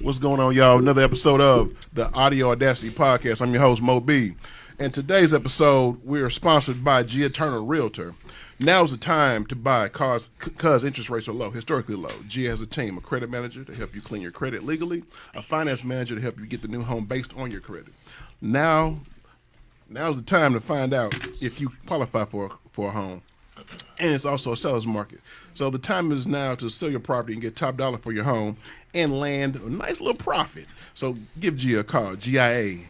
What's going on, y'all? Another episode of the Audio Audacity podcast. I'm your host, Mo B. And today's episode, we are sponsored by Gia Turner Realtor. Now's the time to buy cars because interest rates are low, historically low. Gia has a team, a credit manager to help you clean your credit legally, a finance manager to help you get the new home based on your credit. Now's the time to find out if you qualify for a home. And it's also a seller's market. So the time is now to sell your property and get top dollar for your home and land a nice little profit. So give Gia a call, GIATUNER,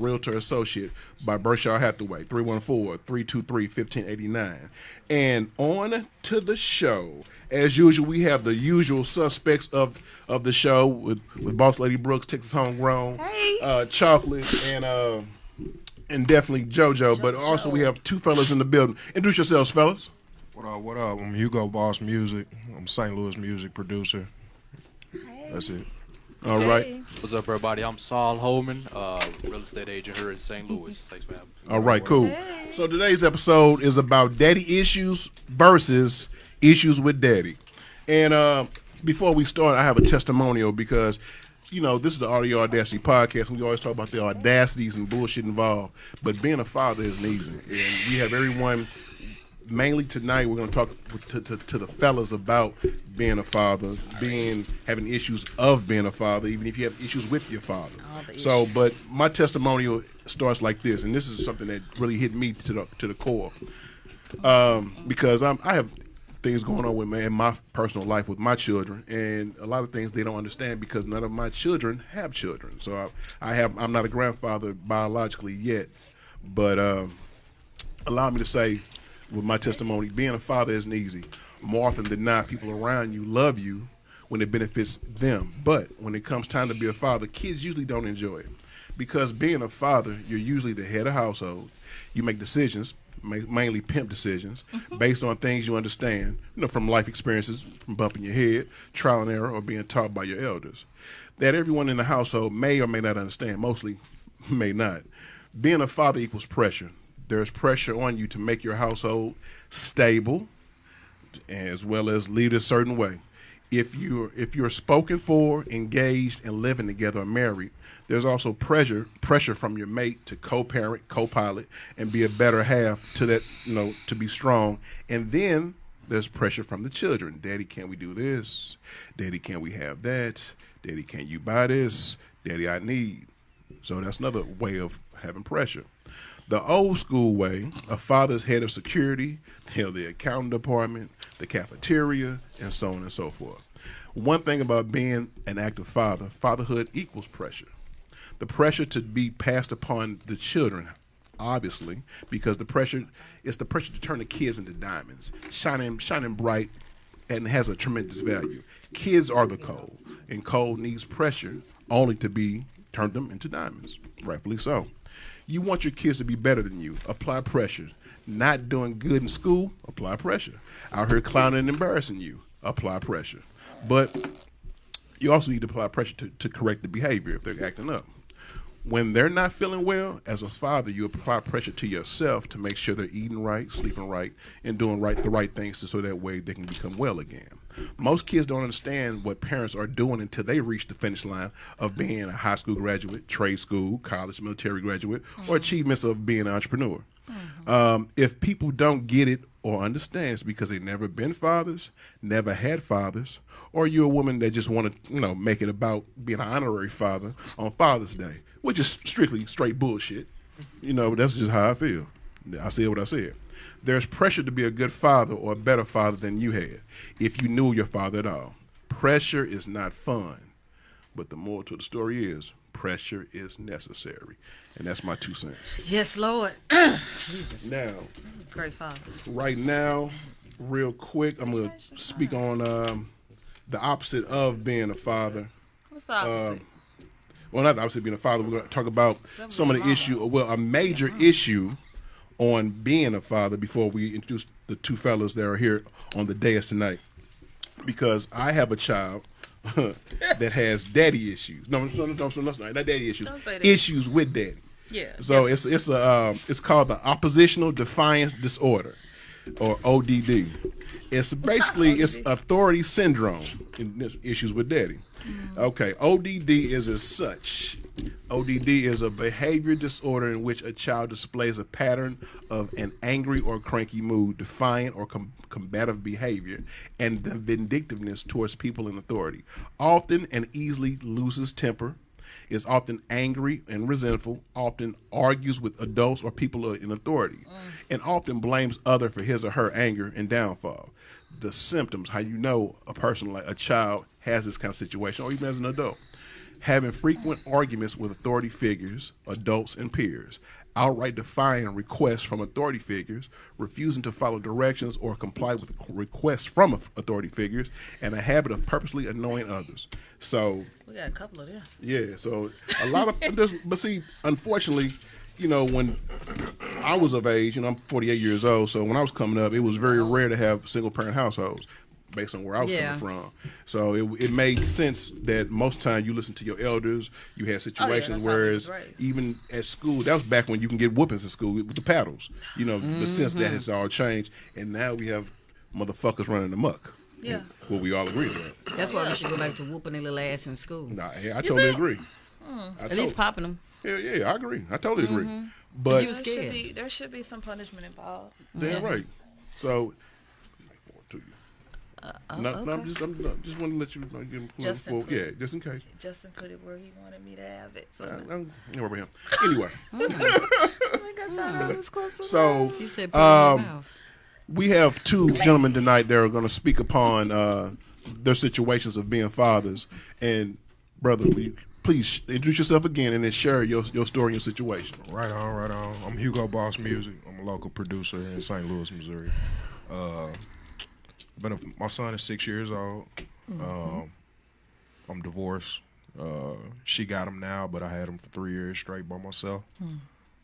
Realtor Associate by Berkshire Hathaway, 314-323-1589. And on to the show. As usual, we have the usual suspects of the show with Boss Lady Brooks, Texas Homegrown, Chocolate, and definitely JoJo. But also we have two fellas in the building. Introduce yourselves, fellas. What up, what up? I'm Hugo Boss Music. I'm St. Louis music producer. Hey. That's it. All right. What's up, everybody? I'm Saul Holman, real estate agent here in St. Louis. Thanks for having me. All right, cool. Hey. So today's episode is about daddy issues versus issues with daddy. And before we start, I have a testimonial because, you know, this is the Audio Audacity podcast, and we always talk about the audacities and bullshit involved. But being a father isn't easy. And we have everyone, mainly tonight, we're going to talk to the fellas about being a father, having issues of being a father, even if you have issues with your father. So, but my testimonial starts like this, and this is something that really hit me to the core, because I have things going on with me in my personal life with my children, and a lot of things they don't understand because none of my children have children. So I'm not a grandfather biologically yet, but allow me to say, with my testimony, being a father isn't easy. More often than not, people around you love you when it benefits them. But when it comes time to be a father, kids usually don't enjoy it. Because being a father, you're usually the head of household. You make decisions, mainly pimp decisions, based on things you understand, from life experiences, from bumping your head, trial and error, or being taught by your elders. That everyone in the household may or may not understand, mostly may not. Being a father equals pressure. There's pressure on you to make your household stable, as well as lead a certain way. If you're spoken for, engaged, and living together or married, there's also pressure from your mate to co-parent, co-pilot, and be a better half to that, to be strong. And then there's pressure from the children. Daddy, can we do this? Daddy, can we have that? Daddy, can you buy this? Daddy, I need. So that's another way of having pressure. The old school way, a father's head of security, the accounting department, the cafeteria, and so on and so forth. One thing about being an active father, fatherhood equals pressure. The pressure to be passed upon the children, obviously, because it's the pressure to turn the kids into diamonds, shining bright, and has a tremendous value. Kids are the coal, and coal needs pressure only to be turned them into diamonds, rightfully so. You want your kids to be better than you. Apply pressure. Not doing good in school, apply pressure. Out here clowning and embarrassing you, apply pressure. But you also need to apply pressure to correct the behavior if they're acting up. When they're not feeling well, as a father, you apply pressure to yourself to make sure they're eating right, sleeping right, and doing the right things so that way they can become well again. Most kids don't understand what parents are doing until they reach the finish line of being a high school graduate, trade school, college, military graduate, or achievements of being an entrepreneur. If people don't get it or understand, it's because they've never been fathers, never had fathers, or you're a woman that just want to, make it about being an honorary father on Father's Day, which is strictly straight bullshit. That's just how I feel. I said what I said. There's pressure to be a good father or a better father than you had, if you knew your father at all. Pressure is not fun, but the moral to the story is pressure is necessary. And that's my 2 cents. Yes, Lord. Now, great father. Right now, real quick, I'm going to speak on the opposite of being a father. What's the opposite? Well, not the opposite of being a father. We're going to talk about some of the a major issue on being a father before we introduce the two fellas that are here on the dais tonight. Because I have a child that has daddy issues. No, not daddy issues. Don't say that. Issues with daddy. Yeah. So it's called the oppositional defiance disorder. or ODD. It's basically it's authority syndrome, issues with daddy. Okay, ODD is as such. ODD is a behavior disorder in which a child displays a pattern of an angry or cranky mood, defiant or combative behavior, and the vindictiveness towards people in authority. Often and easily loses temper, is often angry and resentful, often argues with adults or people in authority, and often blames others for his or her anger and downfall. The symptoms, how you know a person like a child has this kind of situation, or even as an adult. Having frequent arguments with authority figures, adults, and peers, outright defying requests from authority figures, refusing to follow directions or comply with requests from authority figures, and a habit of purposely annoying others. So We got a couple of them. yeah, so a lot of but see, unfortunately, when I was of age, I'm 48 years old, so when I was coming up, it was very rare to have single parent households based on where I was coming from. So it made sense that most time you listen to your elders. You had situations that's how we whereas was raised. even at school, that was back when you can get whoopings in school with the paddles. But since that has all changed, and now we have motherfuckers running amok. Yeah. What we all agree with. That's why we should go back to whooping their little ass in school. Nah, I totally agree. At least popping them. Yeah, I agree. I totally agree. You But was scared. There should be some punishment involved. damn right. So. To you. No, okay. I'm just want to let you know, get him Just in forward. case. Yeah, just in case. Justin put it where he wanted me to have it. So Don't worry about him. Anyway, I thought I was close enough. so You said put it in your mouth. we have two gentlemen tonight that are going to speak upon their situations of being fathers. And brother, will you please introduce yourself again and then share your story and your situation. Right on, right on. I'm Hugo Boss Music. I'm a local producer in St. Louis, Missouri. My son is 6 years old. I'm divorced. She got him now, but I had him for 3 years straight by myself.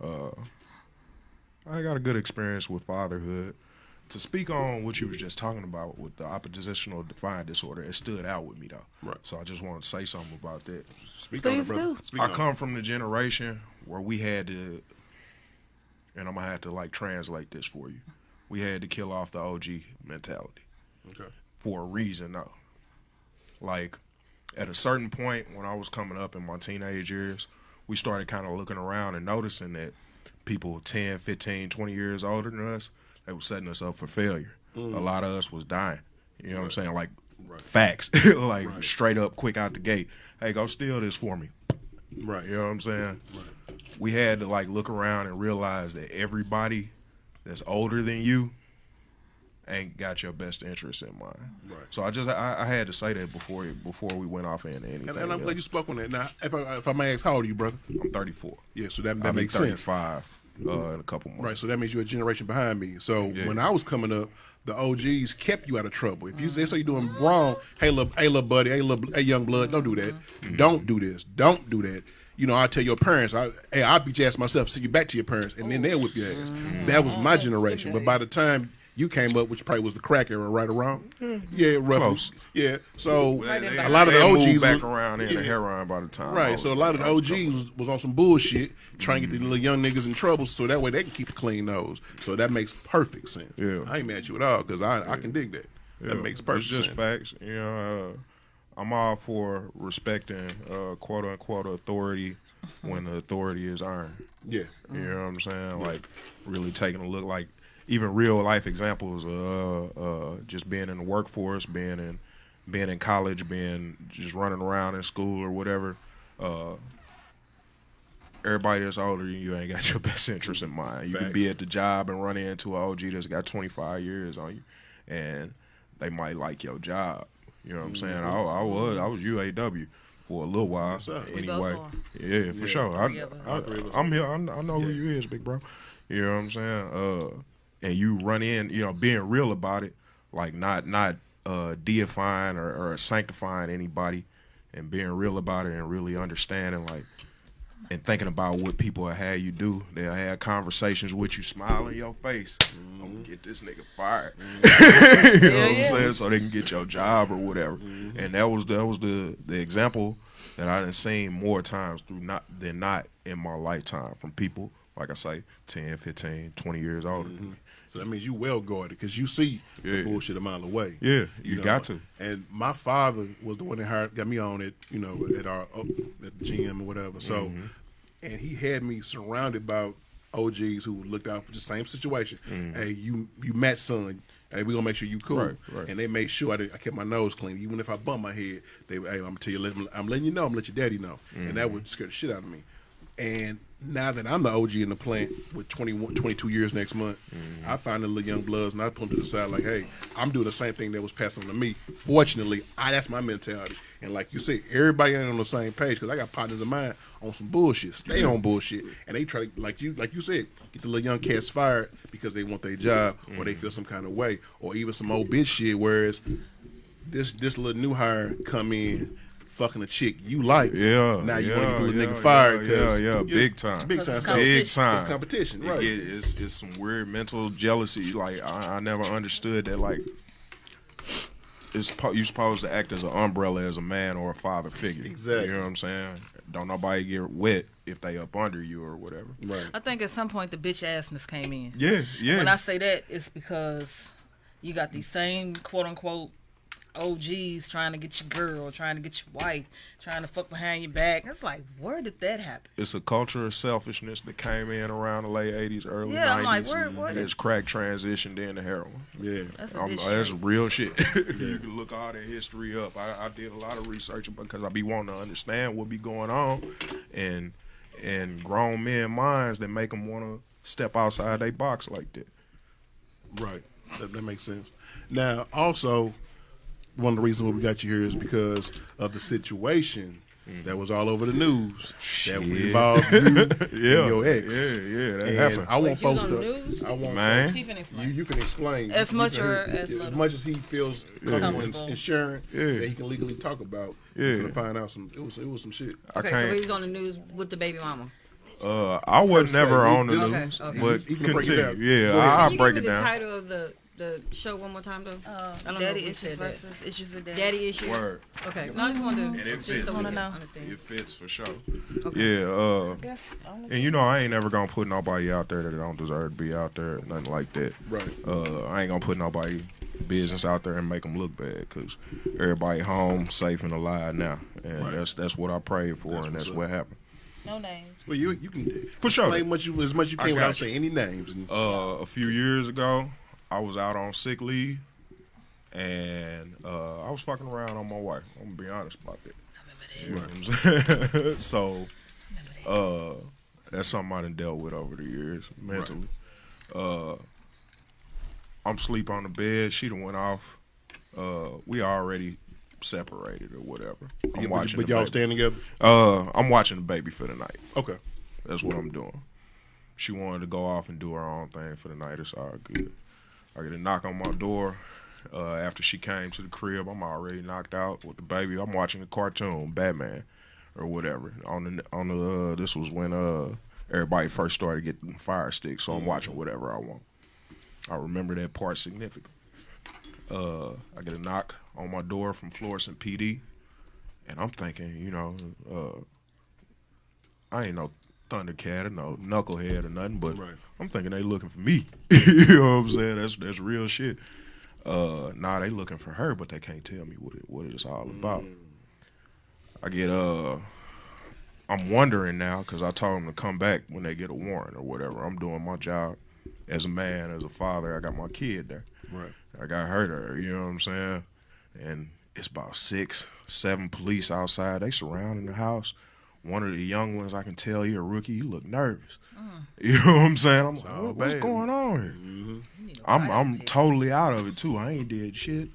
I got a good experience with fatherhood. To speak on what you was just talking about with the oppositional defiant disorder, it stood out with me though. Right. So I just want to say something about that. Speak on it, Please brother. do. Speak I on it. come from the generation where we had to, and I'm gonna have to translate this for you. We had to kill off the OG mentality Okay. for a reason though. Like at a certain point when I was coming up in my teenage years, we started kind of looking around and noticing that people 10, 15, 20 years older than us, they were setting us up for failure. A lot of us was dying. You know what I'm saying? Like facts. Straight up quick out the gate. Hey, go steal this for me. Right. You know what I'm saying? Right. We had to look around and realize that everybody that's older than you ain't got your best interest in mind. Right. So I had to say that before we went off into anything. And I'm glad you spoke on that. Now, if I may ask, how old are you, brother? I'm 34. Yeah, so that I'll be makes sense. 35 in a couple months. Right, so that means you're a generation behind me. So when I was coming up, the OGs kept you out of trouble. If they say you're doing wrong, hey little buddy, hey young blood, don't do that. Don't do this. Don't do that. I tell your parents, I'll beat your ass myself, send you back to your parents, and then they'll whip your ass. That was my generation. But by the time you came up, which probably was the crack era, right around? Yeah, roughly. Close. Yeah, so They a lot of the moved OGs back was- around in yeah. the heroin by the time. Right, so a lot of the OGs was on some bullshit, trying to get the little young niggas in trouble, so that way they can keep a clean nose. So that makes perfect sense. Yeah. I ain't mad at you at all because I can dig that. That makes perfect It's just sense. facts. I'm all for respecting quote unquote authority when the authority is earned. Yeah, You know what I'm saying? Like really taking a look, like even real life examples. Just being in the workforce, being in college, being just running around in school or whatever. Everybody that's older than you ain't got your best interest in mind. You can be Facts. at the job and run into an OG that's got 25 years on you, and they might like your job. You know what I'm saying? I was UAW for a little while. Yes, sir. We Anyway, both yeah, for sure. I'm here. I know who you is, big bro. You know what I'm saying? And you run in, being real about it, like not deifying or sanctifying anybody, and being real about it and really understanding, and thinking about what people have had you do. They'll have conversations with you, smile in your face. I'm gonna get this nigga fired. You know what I'm saying? So they can get your job or whatever. And that was the example that I done seen more times than not in my lifetime from people like I say, 10, 15, 20 years older than me. So that means you well guarded because you see the bullshit a mile away. Yeah, you know? got to. And my father was the one that got me on it, at our at the gym or whatever. So, and he had me surrounded by OGs who looked out for the same situation. Hey, you Matt's son. Hey, we gonna make sure you cool. Right. And they made sure I kept my nose clean, even if I bumped my head. Hey, I'm gonna tell you, I'm letting you know, I'm gonna let your daddy know, and that would scare the shit out of me. And now that I'm the OG in the plant with 21, 22 years next month, I find the little young bloods and I put them to the side like, hey, I'm doing the same thing that was passed on to me. Fortunately, that's my mentality. And like you said, everybody ain't on the same page because I got partners of mine on some bullshit, stay on bullshit, and they try to, like you said, get the little young cats fired because they want their job or they feel some kind of way, or even some old bitch shit. Whereas this little new hire come in, fucking a chick you like. Yeah. Now you want to get the little nigga fired. Yeah. Big time. Big time. It's So Big it's time. competition, right? It's some weird mental jealousy. Like I never understood that. Like you're supposed to act as an umbrella as a man or a father figure. Exactly. You know what I'm saying? Don't nobody get wet if they up under you or whatever. Right. I think at some point the bitch assness came in. Yeah. When I say that, it's because you got these same quote unquote OGs trying to get your girl, trying to get your wife, trying to fuck behind your back. It's like, where did that happen? It's a culture of selfishness that came in around the late 80s, early 90s. I'm like, where It's crack transitioned into heroin. Yeah. That's a bitch That's shit. real shit. You can look all that history up. I did a lot of research because I be wanting to understand what be going on, and grown men minds that make them want to step outside their box like that. Right. That makes sense. Now, also, one of the reasons why we got you here is because of the situation that was all over the news that involved you and your ex. Yeah, that And happened. I want Wait, you folks was on to. the news? I want Man. He finna explain. You can explain As You much can- or as as little. much as he feels comfortable Comfortable. in sharing Yeah. that he can legally talk about. Yeah. To find out some. It was some shit. I Okay, so he can't. was on the news with the baby mama. I was Per se, never on the this- news, Okay. but You can break it continue. down. Yeah, Go ahead. I'll Can you break give it me the down. title of the show one more time, though? I don't know Daddy if we issues said that. versus issues with daddy. Daddy issues? Word. Okay. No, I just wanted And to it just fits. so we Wanna can know. understand. It fits for sure. Okay. Yeah. Guess only And you know, I ain't never gonna put nobody out there that don't deserve to be out there, nothing like that. Right. I ain't gonna put nobody business out there and make them look bad, because everybody home safe and alive now, and Right. that's what I prayed for, That's and that's what's what happened. no names. Well, you can For sure. explain as much you I can got without you. saying any names. And, A few years ago, I was out on sick leave, and I was fucking around on my wife. I'm gonna be honest about that. You know what I'm saying? So, that's something I done dealt with over the years mentally. I'm asleep on the bed. She done went off. We already separated or whatever. I'm watching. but the y'all baby. stand together. I'm watching the baby for the night. Okay. That's what I'm doing. She wanted to go off and do her own thing for the night. It's all good. I get a knock on my door. After she came to the crib, I'm already knocked out with the baby. I'm watching a cartoon, Batman, or whatever. This was when everybody first started getting fire sticks, so I'm watching whatever I want. I remember that part significantly. I get a knock on my door from Florissant PD, and I'm thinking, I ain't no Thundercat or no knucklehead or nothing, but Right. I'm thinking they looking for me. You know what I'm saying? That's real shit. Nah, they looking for her, but they can't tell me what it's all about. I get I'm wondering now, because I told them to come back when they get a warrant or whatever. I'm doing my job as a man, as a father. I got my kid there. Right. I got her there, you know what I'm saying? And it's about 6, 7 police outside. They surrounding the house. One of the young ones, I can tell he a rookie. He look nervous. You know what I'm saying? I'm all like, what's bad. going on here? You need to I'm fight I'm it. totally out of it too. I ain't did shit.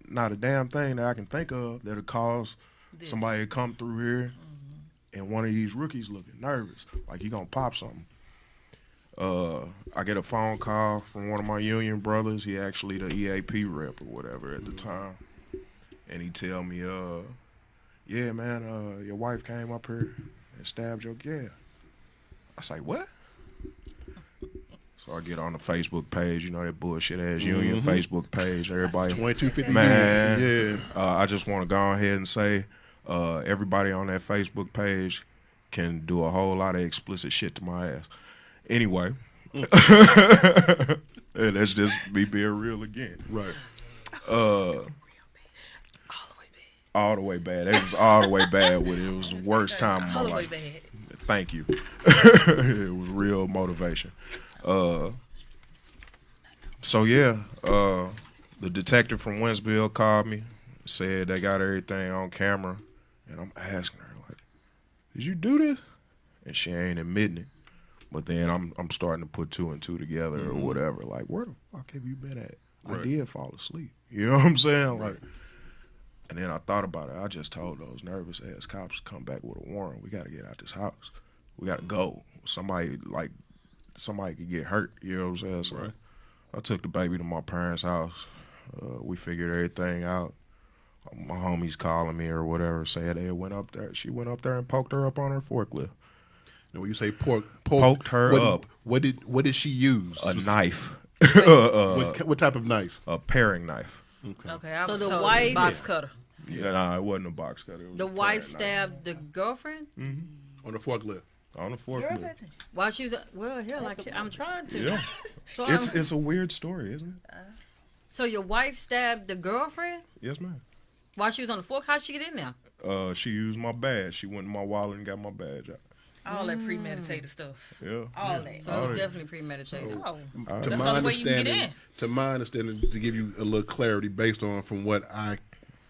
Not a damn thing that I can think of that'll cause somebody to come through here and one of these rookies looking nervous, like he gonna pop something. I get a phone call from one of my union brothers. He actually the EAP rep or whatever at the time, and he tell me, yeah, man, your wife came up here and stabbed your gal. I say, what? So I get on the Facebook page, that bullshit ass union Facebook page. Everybody, 2250. man, Yeah. I just want to go ahead and say, everybody on that Facebook page can do a whole lot of explicit shit to my ass. Anyway, and that's just me being real again. Right. All the way bad. It was all the way bad with it. It was the worst time of my All the way life. bad. Thank you. It was real motivation. So yeah, the detective from Wentzville called me, said they got everything on camera, and I'm asking her like, "Did you do this?" And she ain't admitting it. But then I'm starting to put two and two together or whatever. Like, where the fuck have you been at? Right. I did fall asleep. You know what I'm saying? Like, and then I thought about it. I just told those nervous ass cops to come back with a warrant. We got to get out this house. We got to go. Somebody could get hurt. You know what I'm saying? So I took the baby to my parents' house. We figured everything out. My homies calling me or whatever, saying they went up there. She went up there and poked her up on her forklift. And when you say Poked her up. What did she use? A knife. What type of knife? A paring knife. Okay, I So was the told wife- box cutter. Yeah, nah, it wasn't a box cutter. It was The a wife paring knife. stabbed the girlfriend On the forklift. On the forklift. while she was. Well, hell, like I'm trying to. Yeah. So, It's a weird story, isn't it? so your wife stabbed the girlfriend Yes, ma'am. while she was on the fork. How'd she get in there? She used my badge. She went in my wallet and got my badge out. All that premeditated stuff. Yeah. All that. So it was definitely premeditated. Oh, To that's the my only way you can get understanding, in. to give you a little clarity based on from what I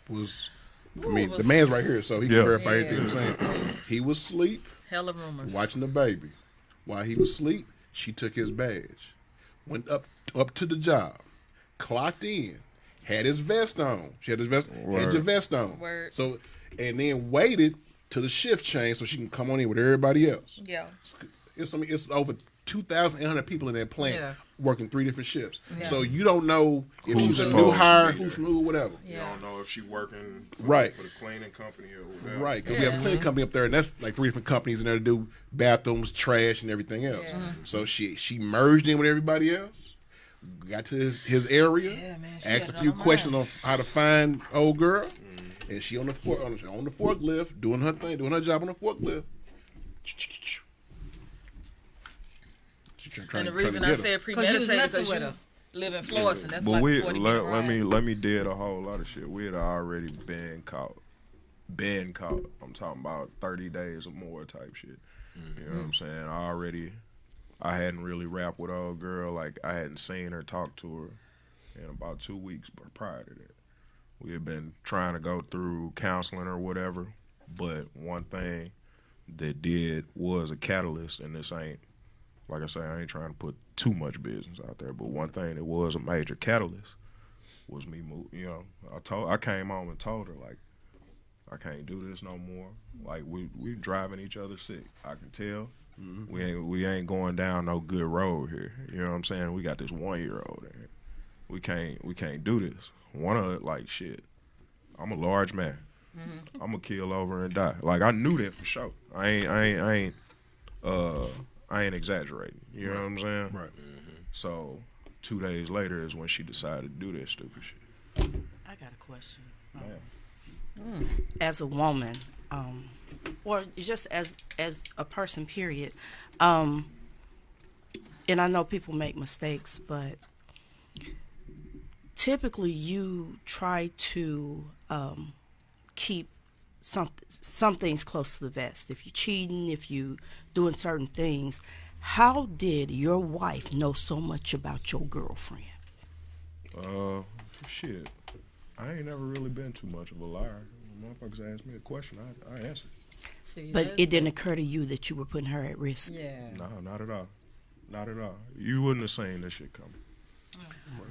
was. I mean, was- the man's right here, so he can Yeah. verify everything I'm saying. He was asleep, Hella rumors. watching the baby. While he was asleep, she took his badge, went up to the job, clocked in, had his vest on. She had his vest, had your vest on. Word. So, and then waited till the shift changed so she can come on in with everybody else. Yeah. It's over 2,800 people in that plant Yeah. working 3 different shifts. Yeah. So you don't know if Who's she's a new supposed to hire, be who's there. new, whatever. You Yeah. don't know if she working for, Right. for the cleaning company or whatever. Right, because we have a cleaning company up there, and that's like 3 different companies in there to do bathrooms, trash, and everything else. Yeah. So she merged in with everybody else, got to his area, Yeah, man, she asked had a it few on her questions mind. on how to find old girl, and she on the forklift doing her thing, doing her job on the forklift. She And the reason I said Because you was premeditated messing because with you her. live in Florissant. That's But like we 40 minute ride. let me dead a whole lot of shit. We had already been caught. I'm talking about 30 days or more type shit. You know what I'm saying? I hadn't really rapped with old girl. Like I hadn't seen her, talk to her in about 2 weeks prior to that. We had been trying to go through counseling or whatever. But one thing that was a catalyst, and this ain't, like I say, I ain't trying to put too much business out there, but one thing that was a major catalyst was me move. You know, I came home and told her like, I can't do this no more. Like we driving each other sick. I can tell. We ain't going down no good road here. You know what I'm saying? We got this 1-year-old in here. We can't do this. One of it, like shit. I'm a large man. I'm gonna kill over and die. Like I knew that for sure. I ain't exaggerating. You know what I'm saying? Right. So 2 days later is when she decided to do that stupid shit. I got a question. Man. As a woman, or just as a person, period. And I know people make mistakes, but typically you try to keep some things close to the vest. If you're cheating, if you doing certain things, how did your wife know so much about your girlfriend? Shit. I ain't never really been too much of a liar. When motherfuckers ask me a question, I answer. See, But that- it didn't occur to you that you were putting her at risk. Yeah. No, not at all. Not at all. You wouldn't have seen this shit coming.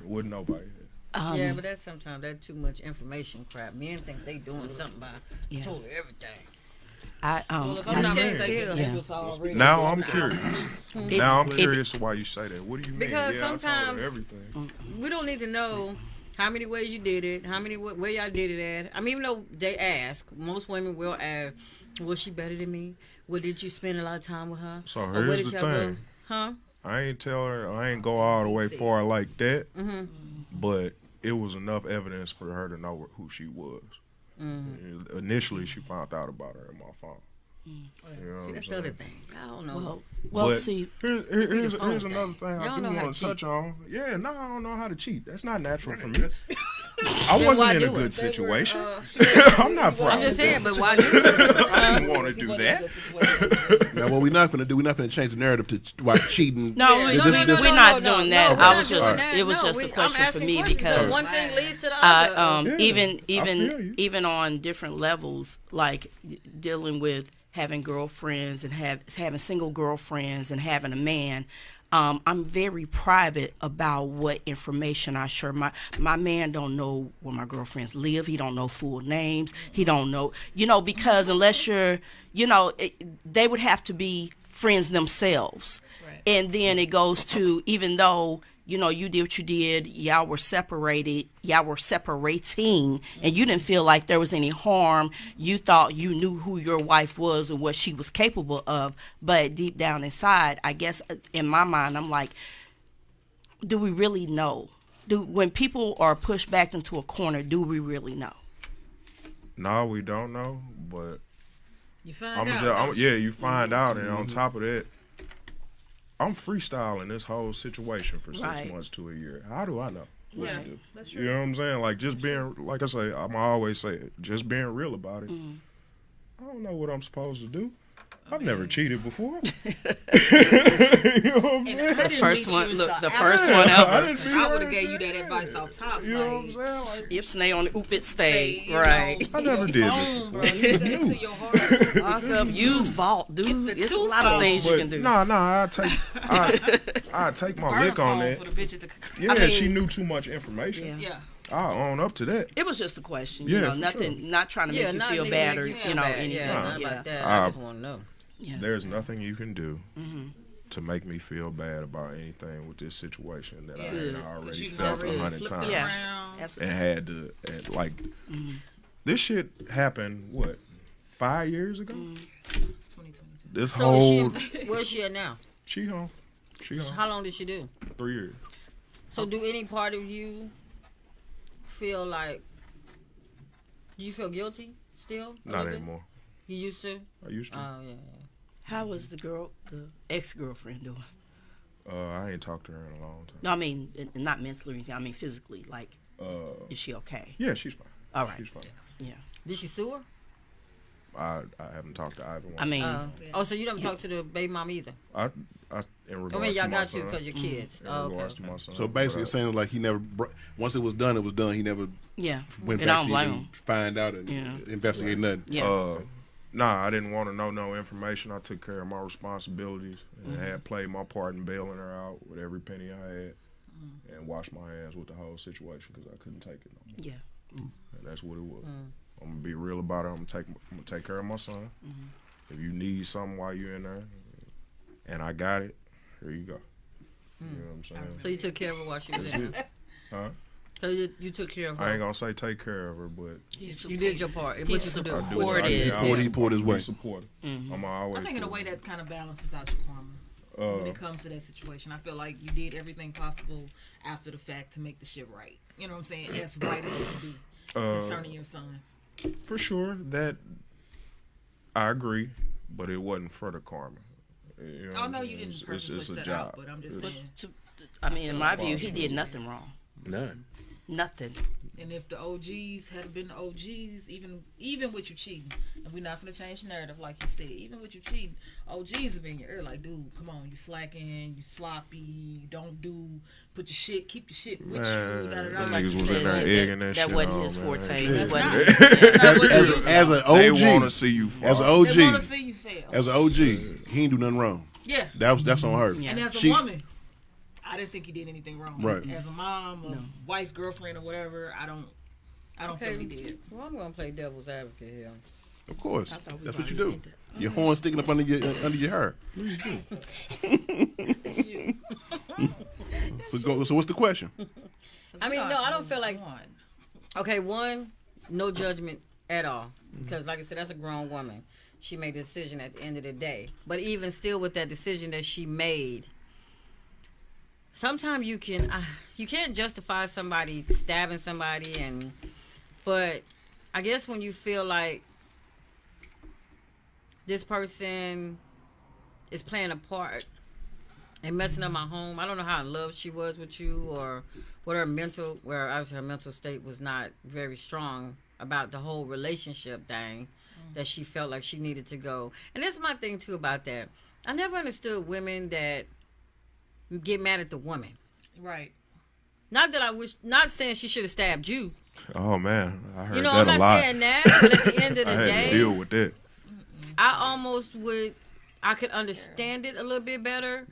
Wouldn't nobody have. Yeah, but that's sometimes that's too much information crap. Men think they doing something by Yeah. told everything. Well, if I'm not Yeah. mistaken, Yeah. he was already. Now I'm curious. Now I'm it- curious to why you say that. What do you mean? Because yeah, I told sometimes- her everything. We don't need to know how many ways you did it, where y'all did it at. I mean, even though they ask, most women will ask, was she better than me? Well, did you spend a lot of time with her? So Or where here's did the y'all go? thing. Huh? I ain't tell her. I ain't go all the way far like that. But it was enough evidence for her to know who she was. Initially, she found out about her in my phone. You know what See, I'm that's the other saying? thing. I don't know. Well, But see, here's phone another thing I Y'all do know how want to to touch cheat. on. Yeah, no, I don't know how to cheat. That's not natural for me. That's- I Then wasn't why in a do good it? situation. I'm not proud. I'm just of saying, this. but why do it? I didn't want to do that. Now, what we're not going to do, we're not going to change the narrative to why cheating. no, Yeah. we, This- we, this- we're not doing that. we're I not was doing just, that. it was No, just a I'm question for asking me questions, because one thing leads to the other. Yeah, even I feel you. even on different levels, like dealing with having girlfriends and having single girlfriends and having a man. I'm very private about what information I share. My man don't know where my girlfriends live. He don't know full names. He don't know, because unless you're, they would have to be friends themselves. Right. And then it goes to, even though, you did what you did, y'all were separated, y'all were separating, and you didn't feel like there was any harm. You thought you knew who your wife was and what she was capable of, but deep down inside, I guess in my mind, I'm like, do we really know? When people are pushed back into a corner, do we really know? No, we don't know, but You find out. you find out, and on top of that, I'm freestyling this whole situation for 6 Right. months to a year. How do I know what Yeah, to do? that's You true. know what I'm saying? Like, just being, like I say, I'm always say it, just being real about it. I don't know what I'm supposed to do. I've never cheated before. You know what I'm saying? The first one, look, the first one I ever. didn't be I would hurt, have gave you that advice off top. You know what I'm saying? Like, Ipsnay on the oopit stay, you right? know, I never did phone, this bro. Use that to your heart. Lock up, use vault, dude. Get the It's a tooth lot of phone. things you but can do. I take my lick on Burner that. phone for the bitch at the. Yeah, mean- she knew too much information. Yeah. Yeah. I own up to that. It was just a question, Yeah, for nothing, not trying to make you not feel nigga bad make or you feel bad. anything. Yeah, not Yeah. about that. I just want to know. Yeah. There's nothing you can do to make me feel bad about anything with this situation that I Good. had already You felt already 100 flipped times. Yeah. around. Absolutely. And had to, this shit happened, what, 5 years ago? It's 2022. This So whole, where's she at now? she home. She home. How long did she do? 3 years. So do any part of you feel like you feel guilty still? a Not little bit? anymore. You used to? I used to. Oh yeah. How was the ex-girlfriend doing? I ain't talked to her in a long time. No, I mean, not mentally or anything. I mean, physically. Like, is she okay? Yeah, she's fine. All right. She's fine. Yeah. Did she sue her? I haven't talked to either one. I mean, Oh, so you don't talk to the baby mom either? I in regards I mean, y'all to my got son, you because you're kids. in Oh, okay. regards to my son. So basically, but, it's saying like he never. Once it was done, it was done. He never yeah. went And I back don't to blame even him. find out and Yeah. investigate nothing. Yeah. Nah, I didn't want to know no information. I took care of my responsibilities and had played my part in bailing her out with every penny I had, and washed my hands with the whole situation because I couldn't take it no more. Yeah. And that's what it was. I'm gonna be real about it. I'm gonna take care of my son. If you need something while you're in there, and I got it, here you go. You know what I'm saying? So you took care of her while she was in there. Huh? So you took care of her. I ain't gonna say take care of her, but You did your part. What He's you could do. I do. Supported. He poured his way. Support. I'm always. I think in a way that kind of balances out your karma when it comes to that situation. I feel like you did everything possible after the fact to make the shit right. You know what I'm saying? As right as it can be concerning your son. For sure, that I agree, but it wasn't for the karma. You know Oh what no, I'm you saying? didn't It's purposely a set job. out, but I'm just saying. I mean, in my view, he did nothing wrong. None. Nothing. And if the OGs had been the OGs, even with you cheating, and we're not gonna change the narrative like you said, even with you cheating, OGs have been in your ear like, dude, come on, you slacking, you sloppy, you don't put your shit, keep your shit with Man, you. Da, da, da, them like niggas you was said. in there egging that shit wasn't on, his man. forte. Yeah. He wasn't. It's not what it is. As an They want to OG, see you fall. as an They want to OG, see you fail. as an OG, he ain't do nothing wrong. Yeah. That's on her. Yeah. And as a She- woman, I didn't think he did anything wrong. Right. As a mom, a wife, girlfriend, or whatever, I don't feel he did. Well, I'm gonna play devil's advocate here. Of course, I thought we that's what you already do. did that. Your horn sticking up under your hair. So what's the question? I mean, no, I don't feel like. Okay, one, no judgment at all. Because, like I said, that's a grown woman. She made a decision at the end of the day. But even still, with that decision that she made, sometimes you can't justify somebody stabbing somebody, but I guess when you feel like this person is playing a part and messing up my home. I don't know how in love she was with you or what her mental, where obviously her mental state was not very strong about the whole relationship thing, that she felt like she needed to go. And that's my thing too about that. I never understood women that get mad at the woman. Right. Not that I wish, not saying she should have stabbed you. Oh man, I heard You know, that I'm a not lot. saying that, but at the end of I the had day, to deal with that. I almost would, I could understand it a little bit better,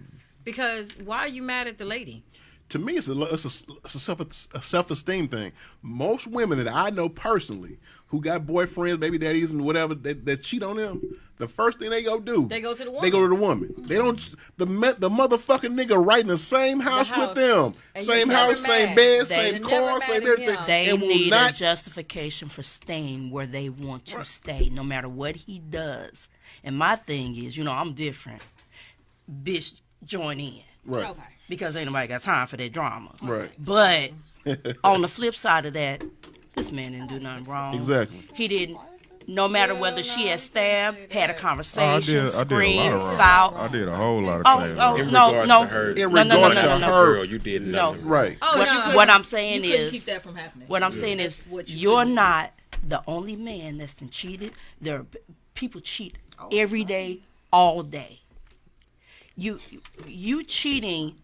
because why are you mad at the lady? To me, it's a self-esteem thing. Most women that I know personally who got boyfriends, baby daddies, and whatever that cheat on them, the first thing they go do, They go to the woman. They go to the woman. They don't. The motherfucking nigga right in the same house with them, And same you're never house, same mad. bed, They- same You're never car, mad same at everything. him. They and will need a not. justification for staying where they want to stay, no matter what he does. And my thing is, I'm different. Bitch, join in. Right. Okay. Because ain't nobody got time for that drama. Right. But on the flip side of that, this man didn't do nothing wrong. Exactly. He didn't. No matter whether she had stabbed, had a conversation, I did a screamed, lot of fought. I did a whole lot of Oh, things. oh, In no, regards no, to her, In no, regards no, to no, no, her, girl, you did No. nothing. right. Oh, What, no, you what I'm You saying couldn't is, keep that from happening. what I'm saying That's is, what you you're couldn't do. not the only man that's been cheated. There are people cheat every day, all day. You cheating.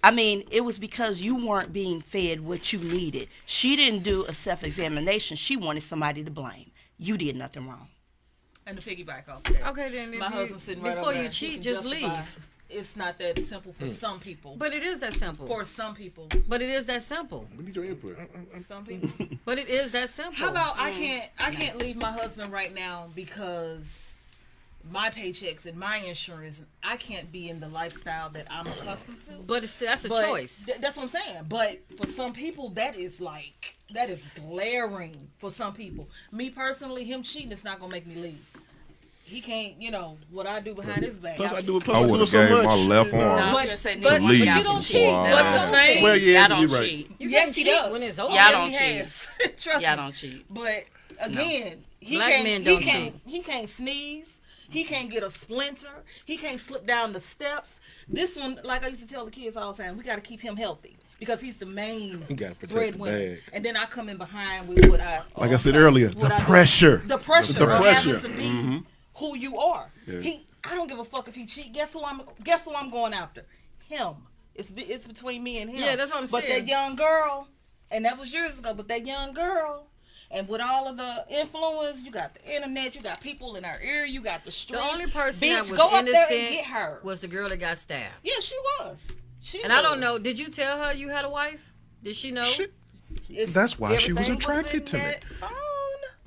I mean, it was because you weren't being fed what you needed. She didn't do a self-examination. She wanted somebody to blame. You did nothing wrong. And to piggyback off that. Okay, then if My you, husband's sitting right before over you there. He cheat, can just justify. leave. It's not that simple for some people. But it is that simple. For some people. But it is that simple. We need your input. Some people. But it is that simple. How about I can't leave my husband right now because my paychecks and my insurance, I can't be in the lifestyle that I'm accustomed to. But that's a But choice. That's what I'm saying. But for some people, that is glaring for some people. Me personally, him cheating is not gonna make me leave. He can't, what I do behind his back. Plus, I I do would it have so gave much. my left arm But to leave. But you don't cheat. before I- That's the same. Well, yeah, Y'all don't you're right. cheat. You Yes, can he cheat does. when it's over. Y'all Yes, don't he cheat. has. Trust Y'all me. don't cheat. But again, Black men don't cheat. He can't sneeze. He can't get a splinter. He can't slip down the steps. This one, like I used to tell the kids all the time, we got to keep him healthy because he's the main You gotta protect the breadwinner. bag. And then I come in behind with what I Like I said earlier, what the I do. pressure. The pressure. The of pressure. having to be who you are. Yeah. I don't give a fuck if he cheat. Guess who I'm going after? Him. It's between me and him. Yeah, that's what I'm But saying. that young girl, and that was years ago, but that young girl, and with all of the influence, you got the internet, you got people in her ear, you got the street. The only person Bitch, that go was up there and innocent get her. was the girl that got stabbed. Yeah, she was. And I don't know. Did you tell her you had a wife? Did she know? Shit. It's- That's why she was everything attracted in to me. that phone.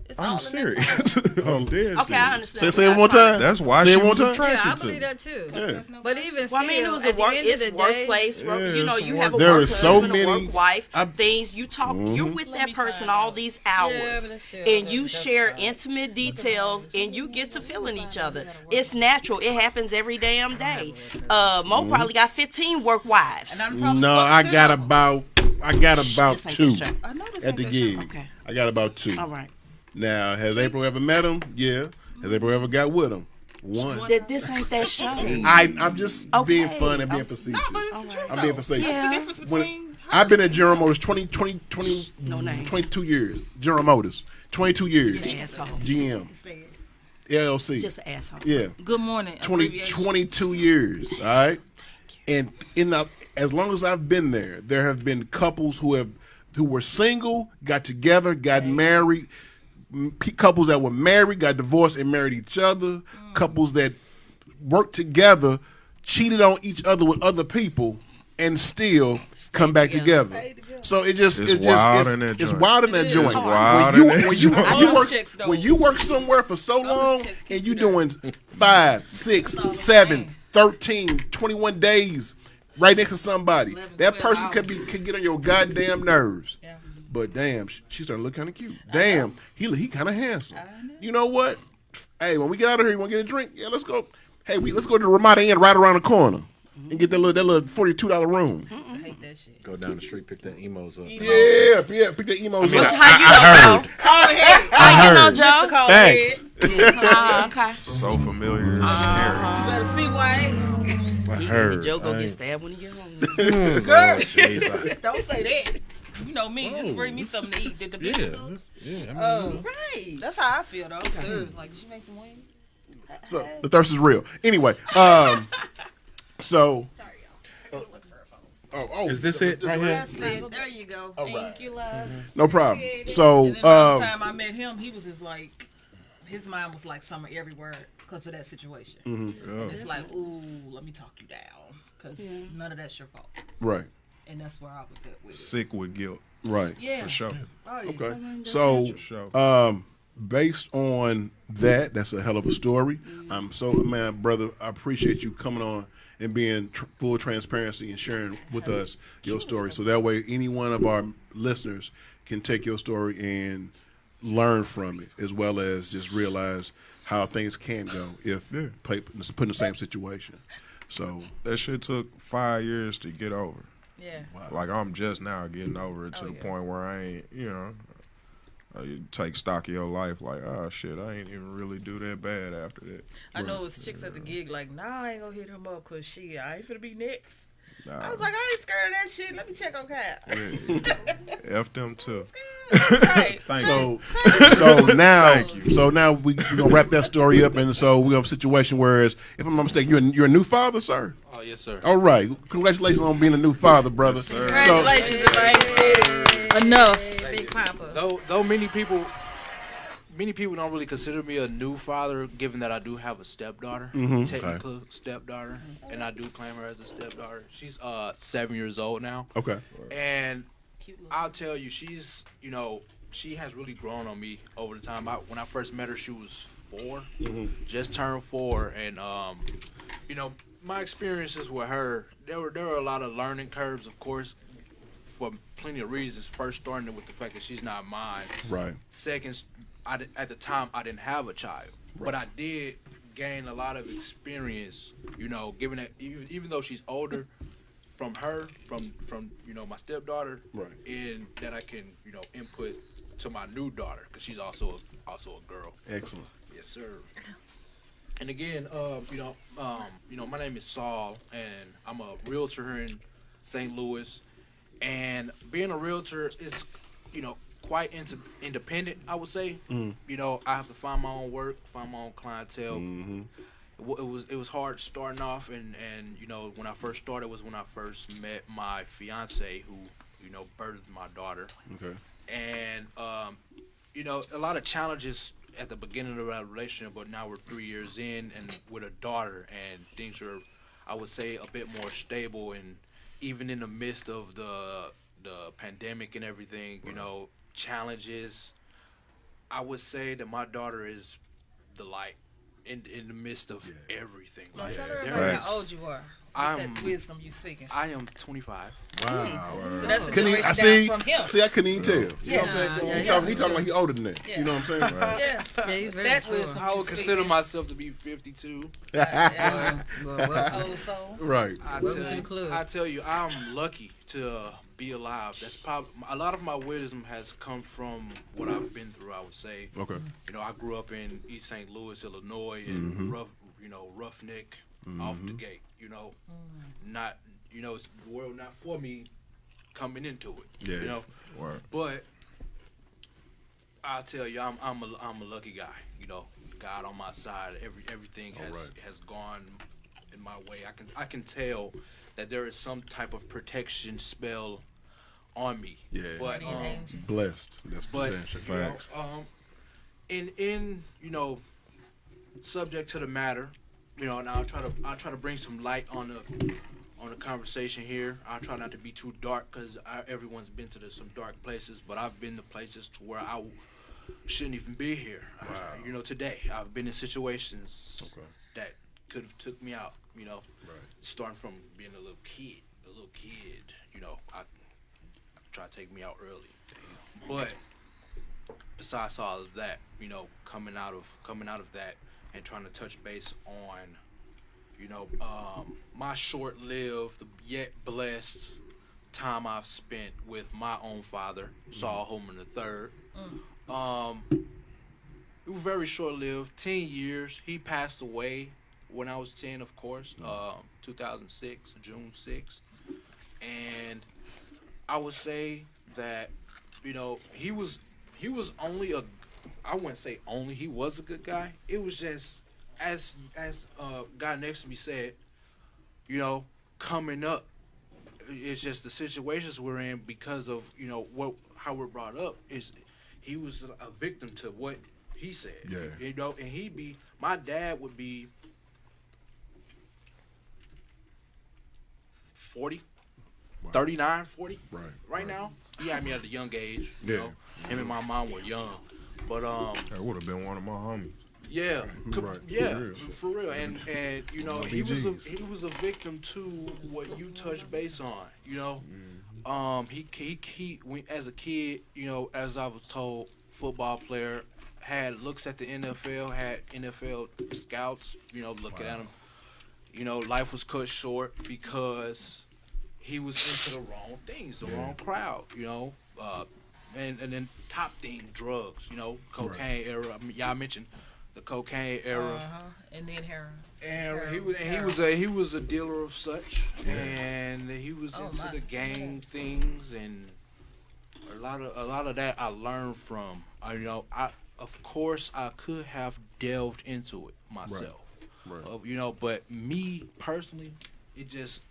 It's all in I'm that serious. phone. I'm dead Okay, I serious. understand. Say it one more time. That's why Say she it one was time. attracted Yeah, I to believe me. that too. There's no But even still, Well, I mean, it was at a work. the end It's of the day, workplace. Yeah, You have a There work is so husband, many- a work wife. I- Things you talk. You're with Let that me person find all out. these Yeah, hours, but it's still- and you that's share fine. intimate details, and you get to feeling each other. It's natural. It happens every damn day. Mo probably got 15 work wives. And I'm probably No, fucked I too. got about This ain't two the show. I know this at ain't the that gig. show. Okay. I got about two. All right. Now, has April ever met him? Yeah. Has April ever got with him? One. That this ain't that show. I'm just being Okay. fun and being facetious. But it's the truth, I'm being though. facetious. Yeah. What's the difference When- between I've been at General Motors 20, No names. 22 years. General Motors, 22 years. Asshole. GM, Said. LLC. Just an asshole. Yeah. Good morning. 22 years. All right. And as long as I've been there, there have been couples who were single, got together, got married. Couples that were married, got divorced and married each other. Couples that worked together, cheated on each other with other people, and still come back together. So it's wild in that it's joint. wild in that joint. It's wild in that joint. When you work somewhere for so long checks keep and you you there. doing 5, 6, 7, 13, 21 days right next to somebody, 11, that 12 person could get on your goddamn nerves. Yeah. But damn, she started to look kind of cute. Damn, he kind of handsome. You know what? Hey, when we get out of here, you want to get a drink? Yeah, let's go. Hey, let's go to the Ramada Inn right around the corner and get that little $42 room. I hate that that shit. Go down the street, pick the emos up. Yeah, pick the emos up. How you know, Joe? Call ahead. How you know, Mr. Joe? Call Thanks. ahead. Okay. So familiar, it's scary. You better see why. I heard. Joe go I get ain't- stabbed when he get home. Girl, Jesus. don't say that. You know me. Just bring me something to eat. Did the bitch Yeah, cook? yeah. I mean, Right. That's how I feel though. I'm serious. Like, did she make some wings? So the thirst is real. Anyway, so Sorry, y'all. oh, is this it right here? That's it. There you go. All right. Thank you, love. No problem. So And then by the time I met him, he was just like, his mind was like summer every word because of that situation. And it's like, ooh, let me talk you down because none of that's your fault. right, And that's where I was at with it. Sick with guilt, right. Yeah. for sure. Oh, yeah. Okay. So For sure. based on that, that's a hell of a story. I'm so, man, brother, I appreciate you coming on and being full transparency and sharing with us your story. So that way, any one of our listeners can take your story and learn from it, as well as just realize how things can go if put in the same situation. So That shit took 5 years to get over. Yeah. Like, I'm just now getting over it to the point where I ain't, you take stock of your life. Like, oh shit, I ain't even really do that bad after that. I know it's chicks at the gig like, nah, I ain't gonna hit him up because I ain't finna be next. Nah, I was like, I ain't scared of that shit. Let me check on Cap. F them too. Right. so now we gonna wrap that story up, and so we have a situation where, if I'm not mistaken, you're a new father, sir. Oh yes, sir. All right, congratulations on being a new father, brother. Congratulations, if I ain't said it enough. Big Papa. Though many people don't really consider me a new father, given that I do have a stepdaughter, technical stepdaughter, and I do claim her as a stepdaughter. She's 7 years old now, Okay. and I'll tell you, she's she has really grown on me over the time. When I first met her, she was 4, just turned 4, and my experiences with her, there were a lot of learning curves, of course, for plenty of reasons. First, starting with the fact that she's not mine. Right. Second, at the time I didn't have a child, but I did gain a lot of experience. Given that even though she's older, from her, from my stepdaughter, Right. and that I can input to my new daughter because she's also a girl. Excellent. Yes, sir. And again, my name is Saul, and I'm a realtor here in St. Louis. And being a realtor is, quite independent, I would say. I have to find my own work, find my own clientele. It was hard starting off, and when I first started was when I first met my fiance, who birthed my daughter. Okay. And a lot of challenges at the beginning of our relationship, but now we're 3 years in and with a daughter, and things are, I would say, a bit more stable. And even in the midst of the pandemic and everything, challenges, I would say that my daughter is the light in the midst of everything. Like, Tell there everybody is- how old you are. I'm- That wisdom you speaking. I am 25. Wow. So that's a Couldn't generation I see? down from him. See, I couldn't even tell. You know what I'm Yeah. saying? Yeah, He talking like he older than that. Yeah. You know what I'm saying? Yeah. Yeah, he's very That mature. wisdom. I would consider myself to be 52. Yeah. Well, Oh, so Right. Welcome to the club. I tell you, I'm lucky to be alive. That's probably a lot of my wisdom has come from what I've been through, I would say. Okay. I grew up in East St. Louis, Illinois, and roughneck off the gate. Not it's the world not for me coming into it. Yeah. Word. But I'll tell you, I'm a lucky guy. God on my side. Everything has gone in my way. I can tell that there is some type of protection spell on me. Yeah. But Blessed. That's but potential. Facts. in subject to the matter, and I'll try to bring some light on the conversation here. I'll try not to be too dark because everyone's been to some dark places, but I've been to places to where I shouldn't even be here. Wow. Today I've been in situations that could have took me out. Starting from being a little kid. I try to take me out early. But besides all of that, coming out of that and trying to touch base on, my short-lived yet blessed time I've spent with my own father, Saul Holman III. It was very short-lived, 10 years. He passed away when I was 10, of course, 2006, June 6th. And I would say that, you know, he was only a, I wouldn't say only, he was a good guy. It was just, as guy next to me said, you know, coming up, it's just the situations we're in because of, you know, how we're brought up is he was a victim to what he said. Yeah. You know, and my dad would be 40, Wow. 39, 40. Right. Now. He had me at a young age. Yeah. You know, him and my mom were young. But That would have been one of my homies. yeah, Right. yeah, for real, and you know My he BGs. was a victim to what you touched base on. You know, he as a kid, you know, as I was told, football player, had looks at the NFL, had NFL scouts, you know, looking at him. You know, life was cut short because he was into the wrong things, the wrong crowd. You know, and then top thing, drugs. You know, cocaine era. I mean, y'all mentioned the cocaine era. And then heroin. And he was a dealer of such, and he was into the gang things, and a lot of that I learned from. You know, of course I could have delved into it myself, Right. you know, but me personally, it just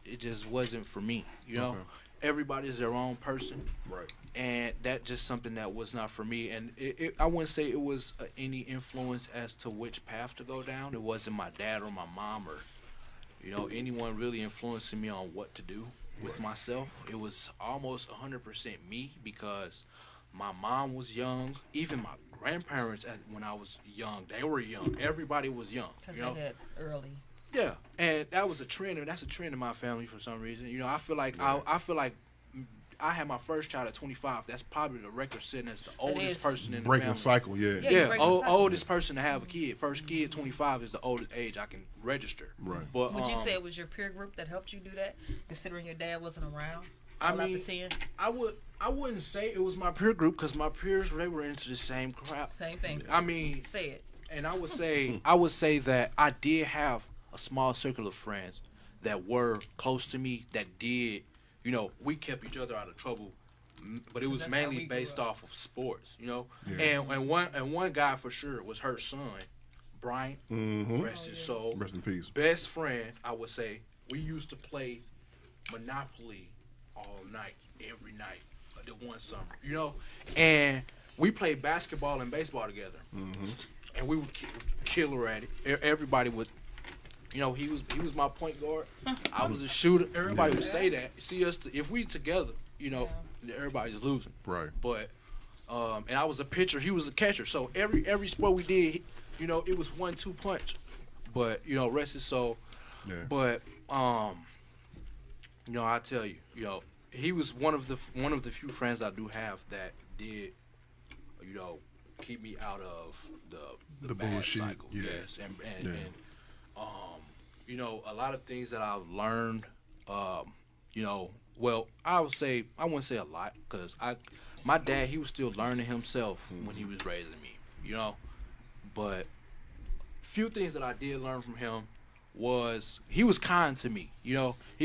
wasn't for me. You know, everybody's their own person, Right. and that just something that was not for me. And I wouldn't say it was any influence as to which path to go down. It wasn't my dad or my mom or, you know, anyone really influencing me on what to do with myself. It was almost 100% me because my mom was young. Even my grandparents, when I was young, they were young. Everybody was young. Because You know? they had early. Yeah, and that was a trend, and that's a trend in my family for some reason. You know, I feel like I had my first child at 25. That's probably the record setting as the oldest is. person in the Breaking family. cycle, yeah. Yeah. breaking the cycle. Oldest person to have a kid. First kid, 25 is the oldest age I can register. Right. But Would you say it was your peer group that helped you do that, considering your dad wasn't around? I all after mean, 10? I wouldn't say it was my peer group because my peers they were into the same crowd. Same thing. I mean, Say it. and I would say that I did have a small circle of friends that were close to me that did, you know, we kept each other out of trouble, but it was That's how mainly we grew based up. off of sports, you know. Yeah. And one guy for sure was her son, Brian, rest his soul. Rest in peace. Best friend, I would say. We used to play Monopoly all night, every night, the one summer, you know. And we played basketball and baseball together, and we would killer at it. Everybody would, you know, he was my point guard. I was a shooter. Everybody would say that. See us if we together, you know, everybody's losing. Right. But and I was a pitcher. He was a catcher. So every sport we did, you know, it was 1-2 punch. But you know, rest his soul. Yeah. But you know, I tell you, you know, he was one of the few friends I do have that did, you know, keep me out of the bad bullshit, cycle. yeah. Yes, and Yeah. you know, a lot of things that I've learned, you know, well, I wouldn't say a lot because my dad, he was still learning himself when he was raising me, you know, but few things that I did learn from him was he was kind to me, you know. I